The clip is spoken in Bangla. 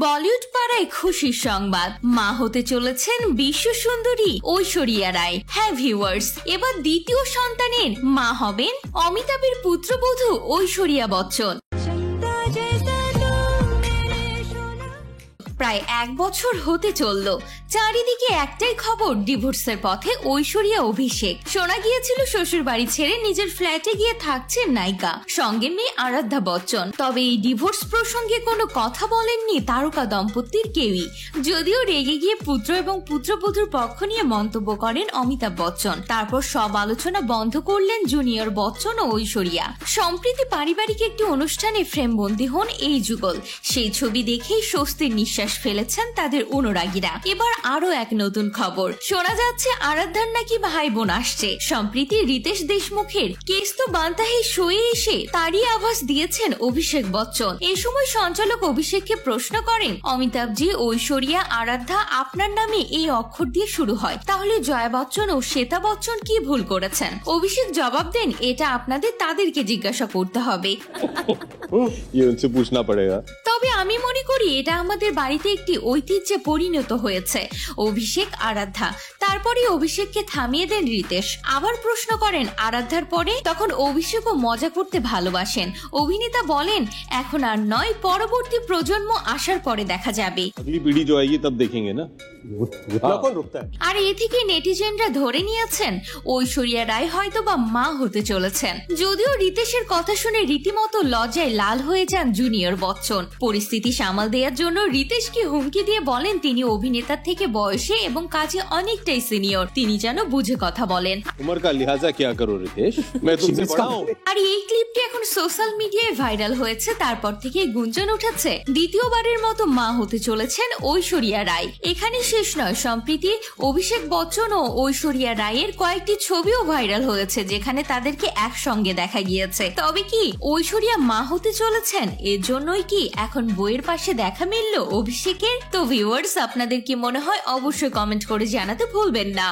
বলিউড পাড়ায় খুশির সংবাদ, মা হতে চলেছেন বিশ্ব সুন্দরী ঐশ্বরিয়া রায়। হ্যাঁ ভিউয়ার্স, এবার দ্বিতীয় সন্তানের মা হবেন অমিতাভের পুত্রবধূ ঐশ্বরিয়া বচ্চন। প্রায় 1 বছর হতে চলল, চারিদিকে একটাই খবর, ডিভোর্সের পথে ঐশ্বরিয়া অভিষেক। শোনা গিয়েছিল শ্বশুর বাড়ি ছেড়ে নিজের ফ্ল্যাটে গিয়ে থাকছেন নায়িকা, সঙ্গে মেয়ে আরাধ্যা বচ্চন। তবে এই ডিভোর্স প্রসঙ্গে কোনো কথা বলেননি তারকা দম্পতির কেউই, যদিও রেগে গিয়ে পুত্র এবং পুত্রবধূর পক্ষ নিয়ে মন্তব্য করেন অমিতাভ বচ্চন। তারপর সব আলোচনা বন্ধ করলেন জুনিয়র বচ্চন ও ঐশ্বরিয়া। সম্প্রতি পারিবারিক একটি অনুষ্ঠানে ফ্রেমবন্দি হন এই যুগল। সেই ছবি দেখেই স্বস্তির নিঃশ্বাস ফেলেছেন তাদের অনুরাগীরা। এবার আরো এক নতুন খবর, শোনা যাচ্ছে আরাধ্যার নাকি ভাই বোন আসছে। সম্প্রতি রিতেশ দেশমুখের কেস তো বানতা হে শোয়ে এসে তারই আভাস দিয়েছেন অভিষেক বচ্চন। এ সময় সঞ্চালক অভিষেককে প্রশ্ন করেন, অমিতাভজি, ঐশ্বরিয়া, আরাধ্যা আপনার নামে এই অক্ষর দিয়ে শুরু হয়, তাহলে জয়া বচ্চন ও শ্বেতা বচ্চন কি ভুল করেছেন? অভিষেক জবাব দেন, এটা আপনাদের তাদেরকে জিজ্ঞাসা করতে হবে। তবে আমি মনে করি এটা আমাদের বাড়িতে একটি ঐতিহ্যে পরিণত হয়েছে। অভিষেক, আরাধ্যা। তারপরে অভিষেককে থামিয়ে দেন রিতেশ। আবার প্রশ্ন করেন আরাধ্যার পরে, তখন অভিষেকও মজা করতে ভালোবাসেন। অভিনেতা বলেন, এখন আর নয়, পরবর্তী প্রজন্ম আসার পরে দেখা যাবে। আর এ থেকে নেটিজেনরা ধরে নিয়েছেন ঐশ্বরিয়া রায় হয়তো বা মা হতে চলেছেন। যদিও রিতেশের কথা শুনে রীতিমতো লজ্জায় লাল হয়ে যান জুনিয়র বচ্চন। পরিস্থিতি সামাল দেওয়ার জন্য রিতেশকে হুমকি দিয়ে বলেন তিনি অভিনেতার থেকে বয়সে এবং কাজে অনেকটাই সিনিয়র, তিনি যেন বুঝে কথা বলেন। আর এই ক্লিপটি এখন সোশ্যাল মিডিয়ায় ভাইরাল হয়েছে। তারপর থেকে গুঞ্জন উঠেছে দ্বিতীয়বারের মতো মা হতে চলেছেন ঐশ্বরিয়া রায়। এখানে শেষ নয়, সম্প্রতি অভিষেক বচ্চন ও ঐশ্বরিয়া রায়ের কয়েকটি ছবিও ভাইরাল হয়েছে, যেখানে তাদেরকে একসঙ্গে দেখা গিয়েছে। তবে কি ঐশ্বরিয়া মা হতে চলেছেন? এর জন্যই কি এখন বইয়ের পাশে দেখা মিলল অভিষেকের? তো ভিউয়ার্স, আপনাদের কি মনে হয় অবশ্যই কমেন্ট করে জানাতে ভুলবেন না।